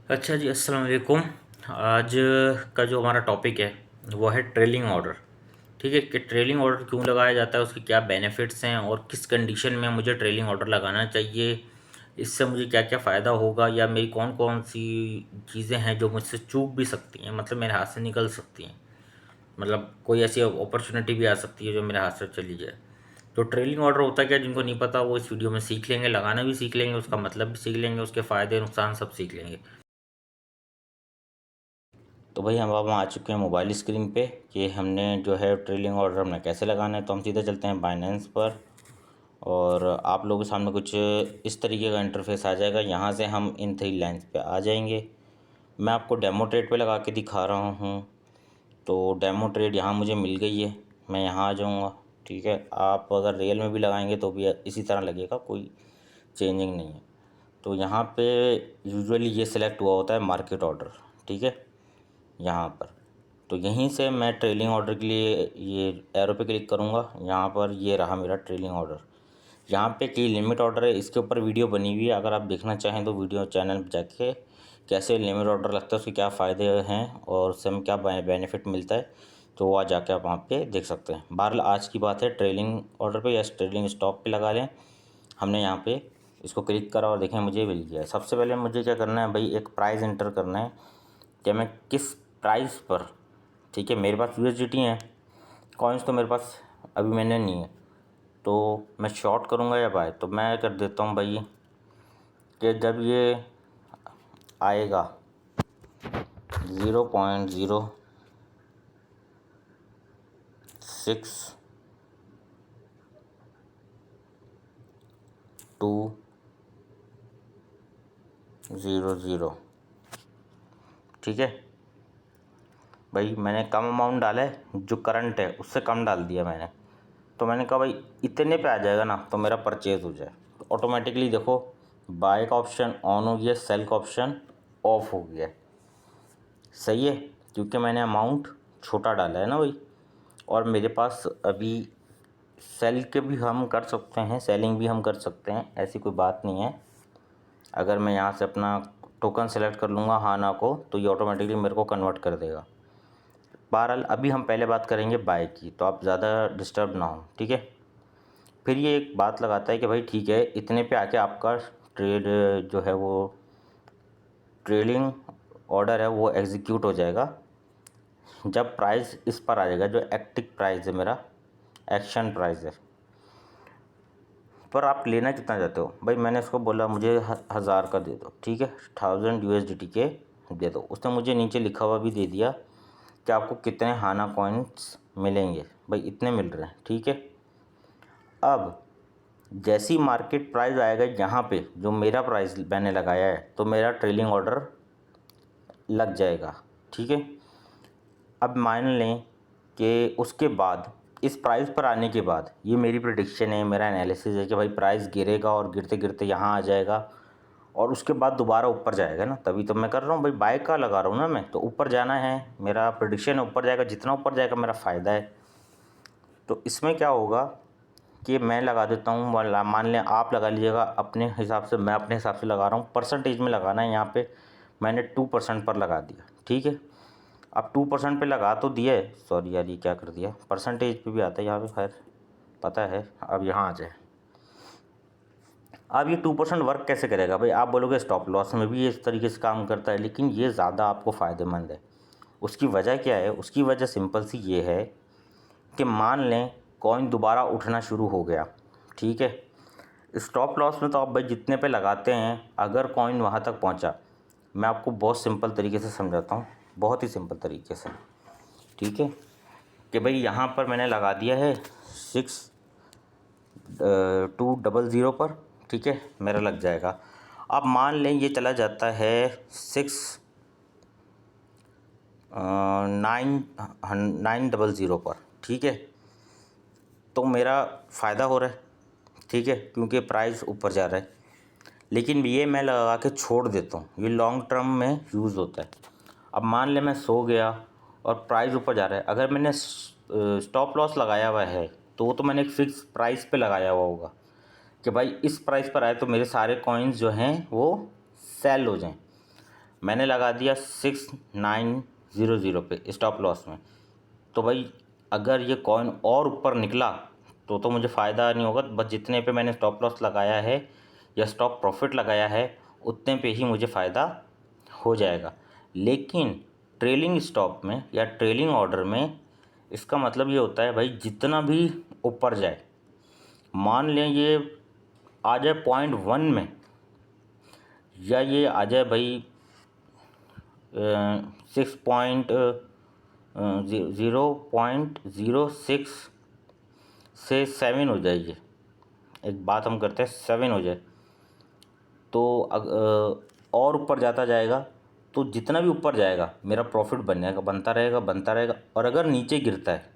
अच्छा जी, अस्सलाम वालेकुम। आज का जो हमारा टॉपिक है वो है ट्रेलिंग ऑर्डर। ठीक है कि ट्रेलिंग ऑर्डर क्यों लगाया जाता है, उसके क्या बेनिफिट्स हैं और किस कंडीशन में मुझे ट्रेलिंग ऑर्डर लगाना चाहिए, इससे मुझे क्या क्या फ़ायदा होगा या मेरी कौन कौन सी चीज़ें हैं जो मुझसे चूक भी सकती हैं, मतलब मेरे हाथ से निकल सकती हैं। मतलब कोई ऐसी अपॉर्चुनिटी भी आ सकती है जो मेरे हाथ से चली जाए। तो ट्रेलिंग ऑर्डर होता क्या, जिनको नहीं पता वो इस वीडियो में सीख लेंगे, लगाना भी सीख लेंगे, उसका मतलब भी सीख लेंगे, उसके फ़ायदे नुकसान सब सीख लेंगे। तो भाई हम अब आ चुके हैं मोबाइल स्क्रीन पे कि हमने जो है ट्रेलिंग ऑर्डर हमने कैसे लगाना है। तो हम सीधे चलते हैं बाइनेंस पर और आप लोगों के सामने कुछ इस तरीके का इंटरफेस आ जाएगा। यहाँ से हम इन 3 लाइन्स पे आ जाएंगे। मैं आपको डेमो ट्रेड पे लगा के दिखा रहा हूँ। तो डेमो ट्रेड यहाँ मुझे मिल गई है, मैं यहाँ आ जाऊँगा। ठीक है, आप अगर रियल में भी लगाएंगे तो भी इसी तरह लगेगा, कोई चेंजिंग नहीं है। तो यहाँ पे यूजुअली ये सिलेक्ट हुआ होता है मार्केट ऑर्डर। ठीक है, यहाँ पर तो यहीं से मैं ट्रेलिंग ऑर्डर के लिए ये एरो पे क्लिक करूँगा। यहाँ पर ये रहा मेरा ट्रेलिंग ऑर्डर। यहाँ पे की लिमिट ऑर्डर है, इसके ऊपर वीडियो बनी हुई है, अगर आप देखना चाहें तो वीडियो चैनल पर जाके कैसे लिमिट ऑर्डर लगता है, उसके क्या फ़ायदे हैं और उससे हमें क्या बेनिफिट मिलता है, तो वह जाके आप वहाँ पे देख सकते हैं। बहरहाल आज की बात है ट्रेलिंग ऑर्डर पे या ट्रेलिंग स्टॉप पे लगा लें। हमने यहाँ पे इसको क्लिक करा और देखें मुझे मिल गया है। सबसे पहले मुझे क्या करना है भाई, एक प्राइस इंटर करना है कि मैं किस प्राइस पर। ठीक है, मेरे पास यूएसडीटी हैं, कॉइन्स तो मेरे पास अभी मैंने नहीं है, तो मैं शॉर्ट करूँगा या बाय। तो मैं कर देता हूँ भाई कि जब ये आएगा 0.6200। ठीक है भाई, मैंने कम अमाउंट डाला है, जो करंट है उससे कम डाल दिया मैंने। तो मैंने कहा भाई इतने पे आ जाएगा ना तो मेरा परचेज़ हो जाए। तो ऑटोमेटिकली देखो बाय का ऑप्शन ऑन हो गया, सेल का ऑप्शन ऑफ हो गया। सही है, क्योंकि मैंने अमाउंट छोटा डाला है ना भाई। और मेरे पास अभी सेल के भी हम कर सकते हैं, सेलिंग भी हम कर सकते हैं, ऐसी कोई बात नहीं है। अगर मैं यहाँ से अपना टोकन सेलेक्ट कर लूँगा हाँ ना को, तो ये ऑटोमेटिकली मेरे को कन्वर्ट कर देगा। बहरहाल अभी हम पहले बात करेंगे बाय की, तो आप ज़्यादा डिस्टर्ब ना हो। ठीक है, फिर ये एक बात लगाता है कि भाई ठीक है इतने पे आके आपका ट्रेड जो है वो ट्रेलिंग ऑर्डर है वो एग्जीक्यूट हो जाएगा जब प्राइस इस पर आ जाएगा, जो एक्टिव प्राइस है मेरा, एक्शन प्राइस है। पर आप लेना कितना चाहते हो भाई, मैंने इसको बोला मुझे 1000 का दे दो। ठीक है, 1000 यूएसडीटी के दे दो। उसने मुझे नीचे लिखा हुआ भी दे दिया कि आपको कितने हाना कॉइन्स मिलेंगे, भाई इतने मिल रहे हैं। ठीक है, अब जैसी मार्केट प्राइस आएगा यहाँ पे जो मेरा प्राइस मैंने लगाया है, तो मेरा ट्रेलिंग ऑर्डर लग जाएगा। ठीक है, अब मान लें कि उसके बाद इस प्राइस पर आने के बाद, ये मेरी प्रेडिक्शन है, मेरा एनालिसिस है कि भाई प्राइस गिरेगा और गिरते गिरते यहाँ आ जाएगा और उसके बाद दोबारा ऊपर जाएगा ना, तभी तो मैं कर रहा हूँ भाई, बाय का लगा रहा हूँ ना मैं। तो ऊपर जाना है, मेरा प्रेडिक्शन है ऊपर जाएगा, जितना ऊपर जाएगा मेरा फ़ायदा है। तो इसमें क्या होगा कि मैं लगा देता हूँ, मान लें आप लगा लीजिएगा अपने हिसाब से, मैं अपने हिसाब से लगा रहा हूँ। परसेंटेज में लगाना है, यहाँ पे मैंने 2% पर लगा दिया। ठीक है, अब 2% पे लगा तो दिया है, सॉरी यार ये क्या कर दिया, परसेंटेज पे भी आता है यहाँ पे, खैर पता है। अब यहाँ आ जाए, अब ये 2% वर्क कैसे करेगा भाई, आप बोलोगे स्टॉप लॉस में भी ये इस तरीके से काम करता है, लेकिन ये ज़्यादा आपको फ़ायदेमंद है। उसकी वजह क्या है, उसकी वजह सिंपल सी ये है कि मान लें कॉइन दोबारा उठना शुरू हो गया। ठीक है, स्टॉप लॉस में तो आप भाई जितने पे लगाते हैं, अगर कॉइन वहाँ तक पहुँचा, मैं आपको बहुत सिंपल तरीके से समझाता हूँ, बहुत ही सिंपल तरीके से। ठीक है, कि भाई यहाँ पर मैंने लगा दिया है 6200 पर। ठीक है, मेरा लग जाएगा। अब मान लें ये चला जाता है 900 पर। ठीक है, तो मेरा फ़ायदा हो रहा है। ठीक है, क्योंकि प्राइस ऊपर जा रहा है, लेकिन ये मैं लगा के छोड़ देता हूँ, ये लॉन्ग टर्म में यूज़ होता है। अब मान ले मैं सो गया और प्राइस ऊपर जा रहा है, अगर मैंने स्टॉप लॉस लगाया हुआ है तो वो तो मैंने एक फ़िक्स प्राइस पे लगाया हुआ होगा कि भाई इस प्राइस पर आए तो मेरे सारे कॉइन्स जो हैं वो सेल हो जाएं। मैंने लगा दिया 6900 पे स्टॉप लॉस में। तो भाई अगर ये कॉइन और ऊपर निकला तो मुझे फ़ायदा नहीं होगा, बस जितने पे मैंने स्टॉप लॉस लगाया है या स्टॉप प्रॉफिट लगाया है उतने पे ही मुझे फ़ायदा हो जाएगा। लेकिन ट्रेलिंग स्टॉप में या ट्रेलिंग ऑर्डर में इसका मतलब ये होता है भाई जितना भी ऊपर जाए, मान लें ये आ जाए 0.1 में या ये आ जाए भाई 0.06 से 7 हो जाइए, एक बात हम करते हैं 7 हो जाए तो और ऊपर जाता जाएगा तो जितना भी ऊपर जाएगा मेरा प्रॉफिट बनता रहेगा। और अगर नीचे गिरता है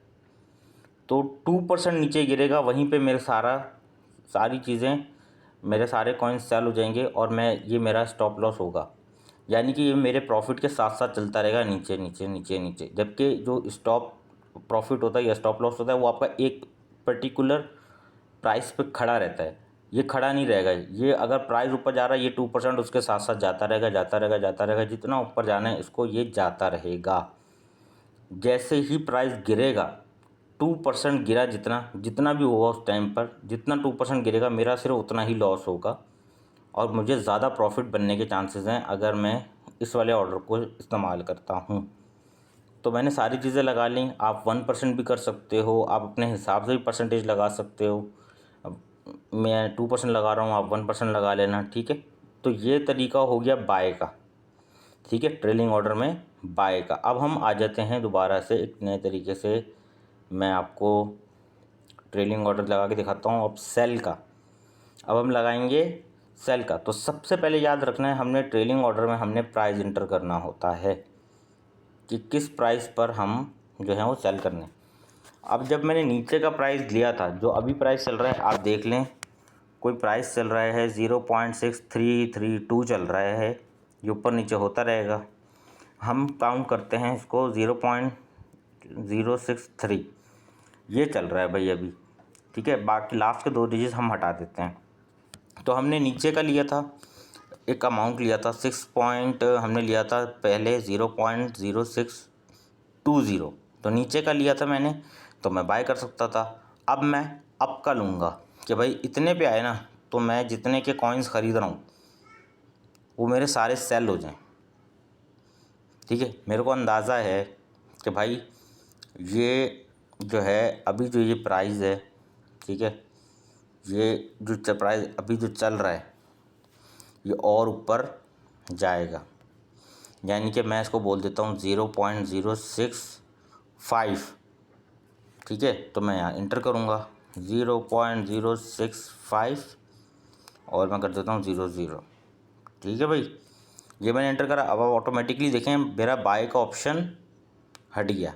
तो 2% नीचे गिरेगा, वहीं पे सारी चीज़ें मेरे सारे कॉइन्स सेल हो जाएंगे और ये मेरा स्टॉप लॉस होगा। यानी कि ये मेरे प्रॉफिट के साथ साथ चलता रहेगा नीचे नीचे नीचे नीचे, जबकि जो स्टॉप प्रॉफिट होता है या स्टॉप लॉस होता है वो आपका एक पर्टिकुलर प्राइस पे खड़ा रहता है, ये खड़ा नहीं रहेगा। ये अगर प्राइस ऊपर जा रहा है ये 2% उसके साथ साथ जाता रहेगा, जितना ऊपर जाना है इसको ये जाता रहेगा। जैसे ही प्राइस गिरेगा 2% गिरा, जितना भी होगा उस टाइम पर जितना 2% गिरेगा मेरा सिर्फ उतना ही लॉस होगा और मुझे ज़्यादा प्रॉफिट बनने के चांसेस हैं अगर मैं इस वाले ऑर्डर को इस्तेमाल करता हूँ। तो मैंने सारी चीज़ें लगा ली। आप 1% भी कर सकते हो, आप अपने हिसाब से भी परसेंटेज लगा सकते हो। अब मैं 2% लगा रहा हूँ, आप 1% लगा लेना, ठीक है। तो ये तरीका हो गया बाय का, ठीक है, ट्रेलिंग ऑर्डर में बाय का। अब हम आ जाते हैं दोबारा से एक नए तरीके से, मैं आपको ट्रेलिंग ऑर्डर लगा के दिखाता हूँ अब सेल का। अब हम लगाएंगे सेल का। तो सबसे पहले याद रखना है हमने ट्रेलिंग ऑर्डर में हमने प्राइस इंटर करना होता है कि किस प्राइस पर हम जो है वो सेल करने। अब जब मैंने नीचे का प्राइस लिया था, जो अभी प्राइस चल रहा है आप देख लें, कोई प्राइस चल रहा है 0.6332 चल रहा है, ये ऊपर नीचे होता रहेगा। हम काउंट करते हैं इसको 0.063 ये चल रहा है भाई अभी, ठीक है। बाकी लास्ट के 2 डिजिट हम हटा देते हैं। तो हमने नीचे का लिया था, एक अमाउंट लिया था हमने लिया था पहले 0.0620, तो नीचे का लिया था मैंने, तो मैं बाय कर सकता था। अब मैं अप का लूँगा कि भाई इतने पे आए ना तो मैं जितने के कॉइन्स ख़रीद रहा हूँ वो मेरे सारे सेल हो जाएं, ठीक है। मेरे को अंदाज़ा है कि भाई ये जो है अभी जो ये प्राइस है, ठीक है, ये जो प्राइस अभी जो चल रहा है ये और ऊपर जाएगा। यानी कि मैं इसको बोल देता हूँ 0.065, ठीक है। तो मैं यहाँ इंटर करूँगा 0.065 और मैं कर देता हूँ 00, ठीक है भाई। ये मैंने एंटर करा। अब आप ऑटोमेटिकली देखें मेरा बाय का ऑप्शन हट गया,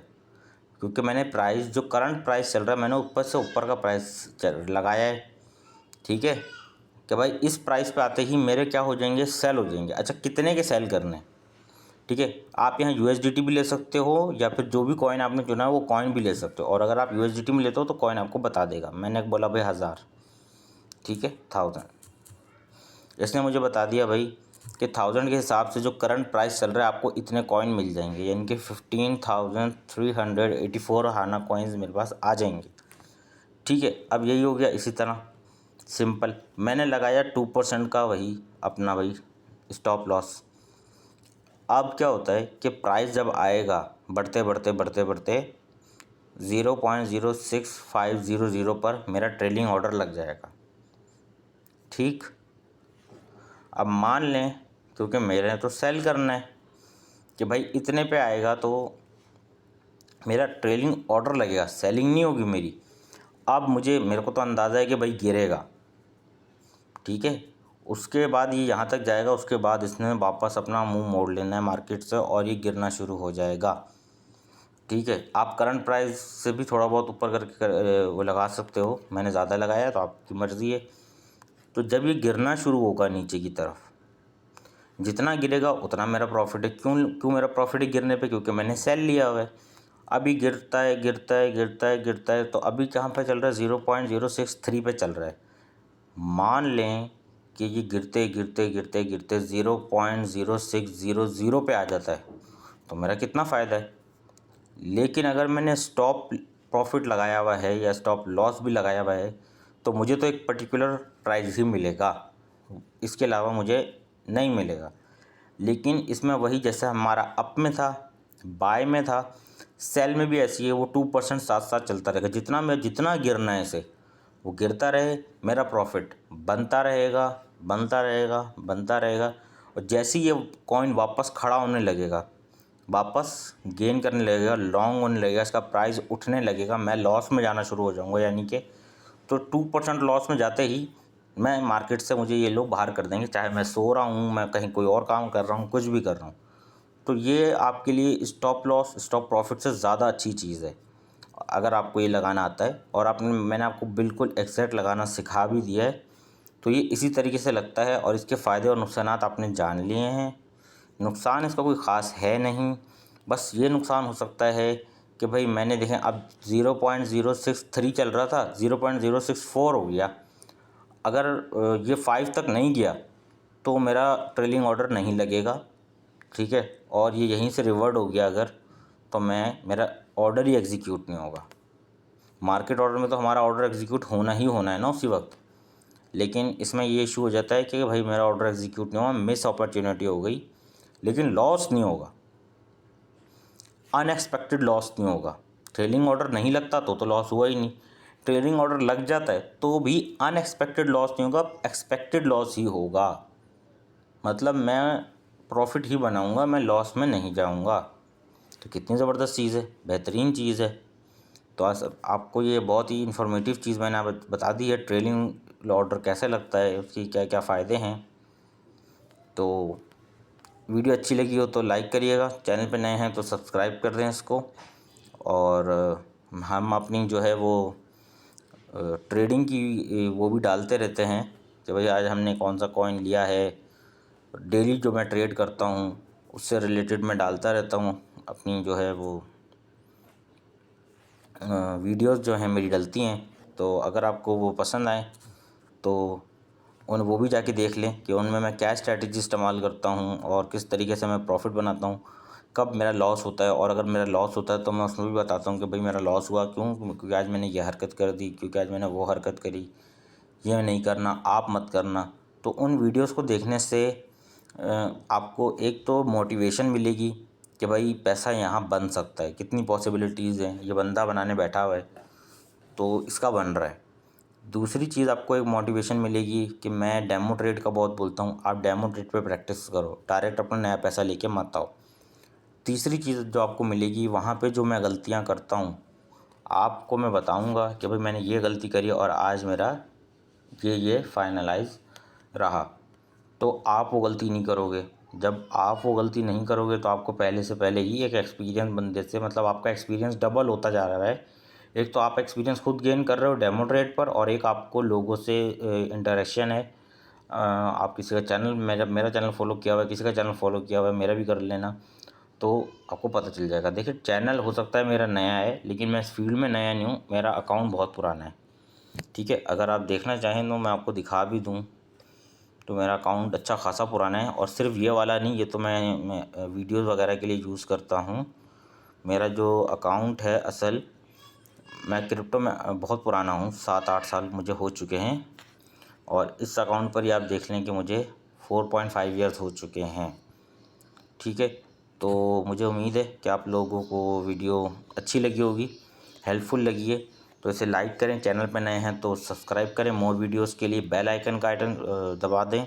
क्योंकि मैंने प्राइस जो करंट प्राइस चल रहा है मैंने ऊपर से ऊपर का प्राइस लगाया है, ठीक है, कि भाई इस प्राइस पे आते ही मेरे क्या हो जाएंगे, सेल हो जाएंगे। अच्छा कितने के सेल करने, ठीक है। आप यहाँ USDT भी ले सकते हो या फिर जो भी कॉइन आपने चुना है वो कॉइन भी ले सकते हो। और अगर आप USDT में लेते हो तो कॉइन आपको बता देगा। मैंने बोला भाई 1000, ठीक है, 1000, इसने मुझे बता दिया भाई कि 1000 के हिसाब से जो करंट प्राइस चल रहा है आपको इतने कॉइन मिल जाएंगे, यानी कि 15,384 हाना कॉइन्स मेरे पास आ जाएंगे, ठीक है। अब यही हो गया। इसी तरह सिंपल मैंने लगाया 2% का वही अपना भाई स्टॉप लॉस। अब क्या होता है कि प्राइस जब आएगा बढ़ते बढ़ते बढ़ते बढ़ते 0.06500 पर मेरा ट्रेलिंग ऑर्डर लग जाएगा, ठीक। अब मान लें क्योंकि मेरे तो सेल करना है कि भाई इतने पे आएगा तो मेरा ट्रेलिंग ऑर्डर लगेगा, सेलिंग नहीं होगी मेरी। अब मेरे को तो अंदाज़ा है कि भाई गिरेगा, ठीक है। उसके बाद ये यहाँ तक जाएगा, उसके बाद इसने वापस अपना मुंह मोड़ लेना है मार्केट से और ये गिरना शुरू हो जाएगा, ठीक है। आप करंट प्राइस से भी थोड़ा बहुत ऊपर करके वो लगा सकते हो, मैंने ज़्यादा लगाया तो आपकी मर्ज़ी है। तो जब ये गिरना शुरू होगा नीचे की तरफ, जितना गिरेगा उतना मेरा प्रॉफिट है। क्यों मेरा प्रॉफिट है गिरने पे, क्योंकि मैंने सेल लिया हुआ है। अभी गिरता है गिरता है गिरता है गिरता है, तो अभी कहाँ पे चल रहा है 0.063 पे चल रहा है। मान लें कि ये गिरते गिरते गिरते गिरते 0.0600 पे आ जाता है तो मेरा कितना फ़ायदा है। लेकिन अगर मैंने स्टॉप प्रॉफिट लगाया हुआ है या स्टॉप लॉस भी लगाया हुआ है तो मुझे तो एक पर्टिकुलर प्राइस ही मिलेगा, इसके अलावा मुझे नहीं मिलेगा। लेकिन इसमें वही जैसा हमारा अप में था, बाय में था, सेल में भी ऐसी है, वो 2% साथ साथ चलता रहेगा। जितना गिरना है इसे वो गिरता रहे, मेरा प्रॉफिट बनता रहेगा बनता रहेगा बनता रहेगा। और जैसे ही ये कॉइन वापस खड़ा होने लगेगा, वापस गेन करने लगेगा, लॉन्ग होने लगेगा, इसका प्राइस उठने लगेगा, मैं लॉस में जाना शुरू हो जाऊंगा। यानी कि तो 2% लॉस में जाते ही मैं मार्केट से मुझे ये लोग बाहर कर देंगे, चाहे मैं सो रहा हूँ, मैं कहीं कोई और काम कर रहा हूँ, कुछ भी कर रहा हूँ। तो ये आपके लिए स्टॉप लॉस स्टॉप प्रॉफिट से ज़्यादा अच्छी चीज़ है अगर आपको ये लगाना आता है। और मैंने आपको बिल्कुल एग्जैक्ट लगाना सिखा भी दिया है। तो ये इसी तरीके से लगता है और इसके फ़ायदे और नुकसान आपने जान लिए हैं। नुकसान इसका कोई ख़ास है नहीं, बस ये नुकसान हो सकता है कि भाई मैंने देखें अब 0.063 चल रहा था, 0.064 हो गया। अगर ये 5 तक नहीं गया तो मेरा ट्रेलिंग ऑर्डर नहीं लगेगा, ठीक है। और ये यहीं से रिवर्ट हो गया अगर, तो मेरा ऑर्डर ही एग्जीक्यूट नहीं होगा। मार्केट ऑर्डर में तो हमारा ऑर्डर एग्जीक्यूट होना ही होना है ना उसी वक्त। लेकिन इसमें ये इशू हो जाता है कि भाई मेरा ऑर्डर एग्जीक्यूट नहीं हुआ, मिस अपॉर्चुनिटी हो गई। लेकिन लॉस नहीं होगा, अनएक्सपेक्टेड लॉस नहीं होगा। ट्रेलिंग ऑर्डर नहीं लगता तो लॉस हुआ ही नहीं। ट्रेलिंग ऑर्डर लग जाता है तो भी अनएक्सपेक्टेड लॉस नहीं होगा, एक्सपेक्टेड लॉस ही होगा। मतलब मैं प्रॉफिट ही बनाऊंगा, मैं लॉस में नहीं जाऊंगा। तो कितनी ज़बरदस्त चीज़ है, बेहतरीन चीज़ है। तो आज आपको ये बहुत ही इन्फॉर्मेटिव चीज़ मैंने आप बता दी है, ट्रेलिंग ऑर्डर कैसे लगता है, उसकी क्या क्या फ़ायदे हैं। तो वीडियो अच्छी लगी हो तो लाइक करिएगा, चैनल पे नए हैं तो सब्सक्राइब कर दें इसको। और हम अपनी जो है वो ट्रेडिंग की वो भी डालते रहते हैं कि भाई आज हमने कौन सा कॉइन लिया है। डेली जो मैं ट्रेड करता हूँ उससे रिलेटेड मैं डालता रहता हूँ, अपनी जो है वो वीडियोस जो हैं मेरी डलती हैं। तो अगर आपको वो पसंद आए तो वो भी जाके देख लें कि उनमें मैं क्या स्ट्रैटेजी इस्तेमाल करता हूँ और किस तरीके से मैं प्रॉफिट बनाता हूँ, कब मेरा लॉस होता है। और अगर मेरा लॉस होता है तो मैं उसमें भी बताता हूँ कि भाई मेरा लॉस हुआ क्यों, क्योंकि आज मैंने ये हरकत कर दी, क्योंकि आज मैंने वो हरकत करी, ये नहीं करना, आप मत करना। तो उन वीडियोस को देखने से आपको एक तो मोटिवेशन मिलेगी कि भाई पैसा यहाँ बन सकता है, कितनी पॉसिबिलिटीज़ हैं, ये बंदा बनाने बैठा हुआ है तो इसका बन रहा है। दूसरी चीज़ आपको एक मोटिवेशन मिलेगी कि मैं डेमो ट्रेड का बहुत बोलता हूँ, आप डेमो ट्रेड पे प्रैक्टिस करो, डायरेक्ट अपना नया पैसा लेके मत आओ। तीसरी चीज़ जो आपको मिलेगी, वहाँ पे जो मैं गलतियाँ करता हूँ आपको मैं बताऊँगा कि भाई मैंने ये गलती करी और आज मेरा ये फाइनलाइज रहा। तो आप वो गलती नहीं करोगे। जब आप वो गलती नहीं करोगे तो आपको पहले से पहले ही एक एक्सपीरियंस बंदे से, मतलब आपका एक्सपीरियंस डबल होता जा रहा है। एक तो आप एक्सपीरियंस खुद गेन कर रहे हो डेमो ट्रेड पर, और एक आपको लोगों से इंटरेक्शन है। आप किसी का चैनल, मेरा चैनल फॉलो किया हुआ है, किसी का चैनल फॉलो किया हुआ है, मेरा भी कर लेना, तो आपको पता चल जाएगा। देखिए चैनल हो सकता है मेरा नया है लेकिन मैं इस फील्ड में नया नहीं हूँ, मेरा अकाउंट बहुत पुराना है, ठीक है। अगर आप देखना चाहें तो मैं आपको दिखा भी दूँ। तो मेरा अकाउंट अच्छा खासा पुराना है और सिर्फ ये वाला नहीं, ये तो मैं वीडियोज़ वगैरह के लिए यूज़ करता हूँ। मेरा जो अकाउंट है असल, मैं क्रिप्टो में बहुत पुराना हूँ, 7-8 साल मुझे हो चुके हैं। और इस अकाउंट पर ही आप देख लें कि मुझे 4.5 ईयर्स हो चुके हैं, ठीक है। तो मुझे उम्मीद है कि आप लोगों को वीडियो अच्छी लगी होगी, हेल्पफुल लगी है। तो इसे लाइक करें, चैनल पर नए हैं तो सब्सक्राइब करें, मोर वीडियोस के लिए बेल आइकन का आइकन दबा दें।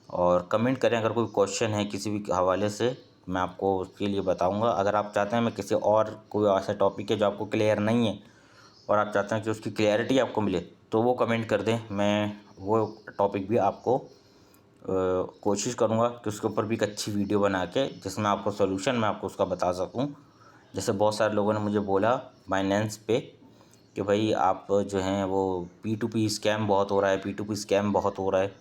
और कमेंट करें अगर कोई क्वेश्चन है किसी भी हवाले से, मैं आपको उसके लिए बताऊंगा। अगर आप चाहते हैं मैं किसी और कोई ऐसा टॉपिक है जो आपको क्लियर नहीं है और आप चाहते हैं कि उसकी क्लैरिटी आपको मिले, तो वो कमेंट कर दें, मैं वो टॉपिक भी आपको कोशिश करूँगा कि उसके ऊपर भी एक अच्छी वीडियो बना के जिसमें आपको सोल्यूशन मैं आपको उसका बता सकूँ। जैसे बहुत सारे लोगों ने मुझे बोला बाइनेंस पे कि भाई आप जो हैं वो P2P स्कैम बहुत हो रहा है, P2P स्कैम बहुत हो रहा है,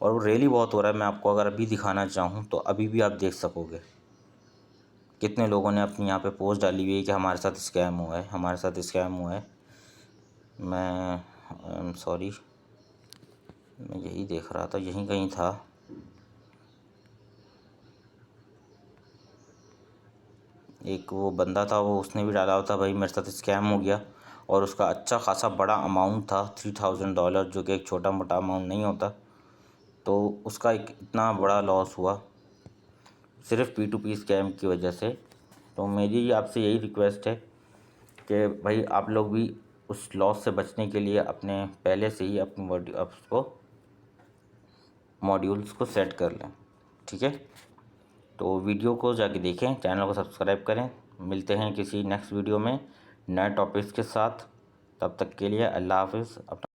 और वो रियली बहुत हो रहा है। मैं आपको अगर अभी दिखाना चाहूँ तो अभी भी आप देख सकोगे कितने लोगों ने अपनी यहाँ पे पोस्ट डाली हुई है कि हमारे साथ स्कैम हुआ है, हमारे साथ स्कैम हुआ है। मैं सॉरी, मैं यही देख रहा था, यहीं कहीं था। एक वो बंदा था, वो उसने भी डाला था भाई मेरे साथ स्कैम हो गया, और उसका अच्छा खासा बड़ा अमाउंट था $3000, जो कि एक छोटा मोटा अमाउंट नहीं होता। तो उसका एक इतना बड़ा लॉस हुआ सिर्फ P2P स्कैम की वजह से। तो मेरी आपसे यही रिक्वेस्ट है कि भाई आप लोग भी उस लॉस से बचने के लिए अपने पहले से ही अपने मॉड्यूल्स को सेट कर लें, ठीक है। तो वीडियो को जाके देखें, चैनल को सब्सक्राइब करें। मिलते हैं किसी नेक्स्ट वीडियो में नए टॉपिक्स के साथ। तब तक के लिए अल्लाह हाफिज़। अपना